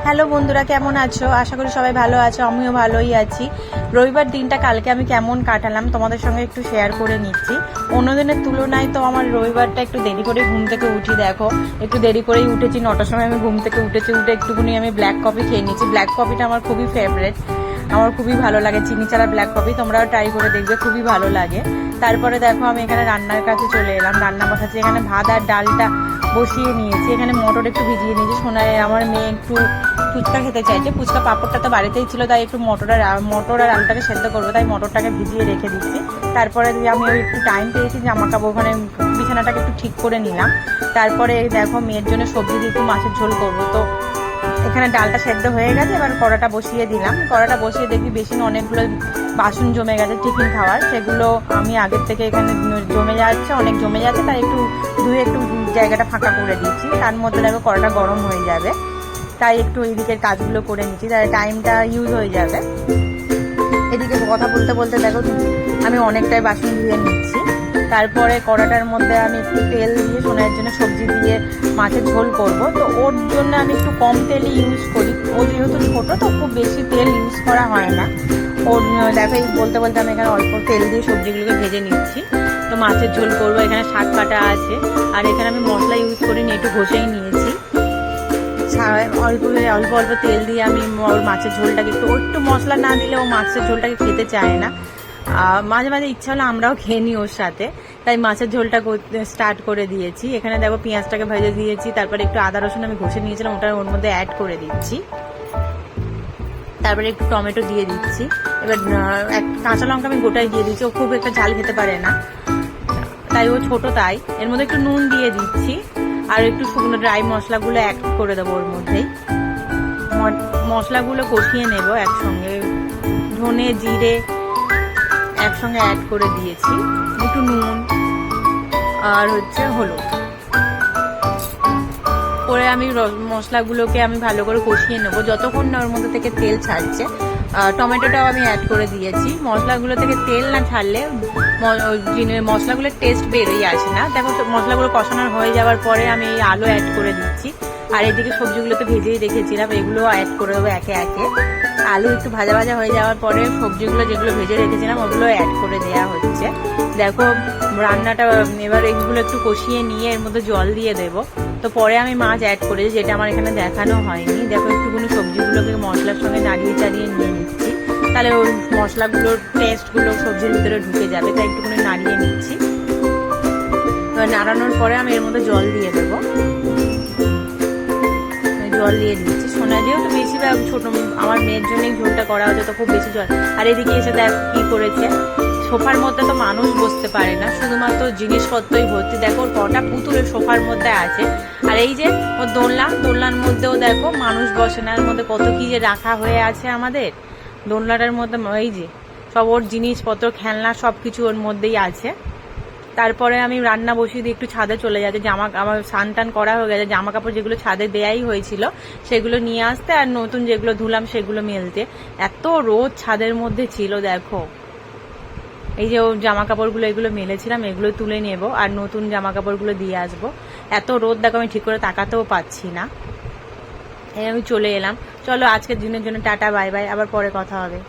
Hello বন্ধুরা, কেমন আছো? আশা করি সবাই ভালো আছো, আমিও ভালোই আছি। রবিবার দিনটা কালকে আমি কেমন কাটালাম তোমাদের সঙ্গে একটু শেয়ার করে নিচ্ছি। অন্যদিনের তুলনায় তো আমার রবিবারটা একটু দেরি করে ঘুম থেকে উঠি। দেখো, একটু দেরি করেই উঠেছি, 9টার সময় আমি ঘুম থেকে উঠেছি। উঠে একটুখানি আমি ব্ল্যাক কফি খেয়ে নিয়েছি। ব্ল্যাক কফিটা আমার খুবই ফেভারিট, আমার খুবই ভালো লাগে। চিনি ছাড়া ব্ল্যাক কফি তোমরাও ট্রাই করে দেখবে, খুবই ভালো লাগে। তারপরে দেখো আমি এখানে রান্নার কাছে চলে এলাম, রান্না বসাচ্ছি। এখানে ভাত আর ডালটা বসিয়ে নিয়েছি। এখানে মটর একটু ভিজিয়ে নিয়েছি। শোনায় আমার মেয়ে একটু ফুচকা খেতে চাইছে, ফুচকা পাঁপড়টা তো বাড়িতেই ছিল, তাই একটু মটর আর আলুটাকে সেদ্ধ করবো, তাই মটরটাকে ভিজিয়ে রেখে দিচ্ছি। তারপরে আমি ওই একটু টাইম পেয়েছি, জামা কাপড় ওখানে বিছানাটাকে একটু ঠিক করে নিলাম। তারপরে দেখো মেয়ের জন্য সবজি দিয়ে একটু মাছের ঝোল করবো। তো এখানে ডালটা সেদ্ধ হয়ে গেছে, এবার কড়াটা বসিয়ে দিলাম। কড়াটা বসিয়ে দেখি বেশি অনেকগুলো বাসন জমে গেছে টিফিন খাওয়ার, সেগুলো আমি আগের থেকে এখানে জমে যাচ্ছে, অনেক জমে যাচ্ছে, তাই একটু ধুয়ে একটু জায়গাটা ফাঁকা করে দিচ্ছি। তার মধ্যে দেখো কড়াটা গরম হয়ে যাবে, তাই একটু এই দিকের কাজগুলো করে নিচ্ছি, তাই টাইমটা ইউজ হয়ে যাবে। এদিকে কথা বলতে বলতে দেখো আমি অনেকটাই বাসন ধুয়ে নিচ্ছি। তারপরে কড়াটার মধ্যে আমি একটু তেল দিয়ে সোনার জন্য সবজি দিয়ে মাছের ঝোল করব। তো ওর জন্য আমি একটু কম তেলই ইউজ করি, ও যেহেতু ছোটো তো খুব বেশি তেল ইউজ করা হয় না ওর। দেখো এই বলতে বলতে আমি এখানে অল্প তেল দিয়ে সবজিগুলোকে ভেজে নিচ্ছি। তো মাছের ঝোল করবো, এখানে শাক কাটা আছে, আর এখানে আমি মশলা ইউজ করিনি, একটু ঘষেই নিয়েছি। অল্প অল্প তেল দিয়ে আমি ওর মাছের ঝোলটাকে একটু মশলা না দিলে ও মাছের ঝোলটাকে খেতে চায় না। মাঝে মাঝে ইচ্ছা হলে আমরাও খেয়ে নিই ওর সাথে, তাই মাছের ঝোলটা স্টার্ট করে দিয়েছি। এখানে দেখো পেঁয়াজটাকে ভেজে দিয়েছি, তারপরে একটু আদা রসুন আমি ঘষে নিয়েছিলাম, ওটা ওর মধ্যে অ্যাড করে দিচ্ছি। তারপরে একটু টমেটো দিয়ে দিচ্ছি। এবার কাঁচা লঙ্কা আমি গোটাই দিয়ে দিচ্ছি, ও খুব একটা ঝাল খেতে পারে না, তাই ও ছোট, তাই এর মধ্যে একটু নুন দিয়ে দিচ্ছি, আর একটু শুকনো ড্রাই মশলাগুলো অ্যাড করে দেবো ওর মধ্যেই। মশলাগুলো কষিয়ে নেব একসঙ্গে, ধনে জিরে একসঙ্গে অ্যাড করে দিয়েছি, একটু নুন আর হলুদ করে আমি মশলাগুলোকে আমি ভালো করে কষিয়ে নেবো যতক্ষণ না ওর মধ্যে থেকে তেল ছাড়ছে। টমেটোটাও আমি অ্যাড করে দিয়েছি। মশলাগুলো থেকে তেল না ছাড়লে মশলাগুলোর টেস্ট বেরোই আসে না। দেখো মশলাগুলো কষানোর হয়ে যাওয়ার পরে আমি এই আলু অ্যাড করে দিচ্ছি, আর এদিকে সবজিগুলো তো ভেজেই রেখেছিলাম, এগুলো অ্যাড করে দেবো একে একে। আলু একটু ভাজা ভাজা হয়ে যাওয়ার পরে সবজিগুলো যেগুলো ভেজে রেখেছিলাম ওগুলো অ্যাড করে দেওয়া হচ্ছে। দেখো রান্নাটা এবার এগুলো একটু কষিয়ে নিয়ে এর মধ্যে জল দিয়ে দেবো। তো পরে আমি মাছ অ্যাড করেছি, যেটা আমার এখানে দেখানো হয়নি। দেখো একটুখানি সবজিগুলোকে মশলার সঙ্গে নাড়িয়ে চাড়িয়ে নিয়ে নিচ্ছি, তাহলে ওই মশলাগুলোর টেস্টগুলো সবজির ভিতরে ঢুকে যাবে, তাই একটুখানি নাড়িয়ে নিচ্ছি। এবার নাড়ানোর পরে আমি এর মধ্যে জল দিয়ে দেবো, জল দিয়ে দিচ্ছি। সোনা যেহেতু বেশিরভাগ ছোট আমার মেয়ের জন্যই ঝোলটা করা হচ্ছে, তো খুব বেশি জল। আর এদিকে এসে দেখ কি করেছে, সোফার মধ্যে তো মানুষ বসতে পারে না, শুধুমাত্র জিনিসপত্রই ভর্তি। দেখো কটা পুতুলের সোফার মধ্যে আছে, আর এই যে ওর দোলনার মধ্যেও দেখো মানুষ বসে না, এর মধ্যে কত কি যে রাখা হয়ে আছে আমাদের দোলনাটার মধ্যে। এই যে সব ওর জিনিসপত্র, খেলনা সব কিছু ওর মধ্যেই আছে। তারপরে আমি রান্না বসিয়ে দিয়ে একটু ছাদে চলে যাচ্ছে, আমার স্নান টান করা হয়ে গেছে, জামা কাপড় যেগুলো ছাদে দেয়াই হয়েছিল সেগুলো নিয়ে আসতে, আর নতুন যেগুলো ধুলাম সেগুলো মেলতে। এত রোদ ছাদের মধ্যে ছিল, দেখো এই যে জামা কাপড়গুলো এগুলো মেলেছিলাম, এগুলো তুলে নেব আর নতুন জামা কাপড়গুলো দিয়ে আসবো। এত রোদ দেখো, আমি ঠিক করে তাকাতেও পাচ্ছি না। এই আমি চলে এলাম। চলো আজকের দিনের জন্য টাটা, বাই বাই, আবার পরে কথা হবে।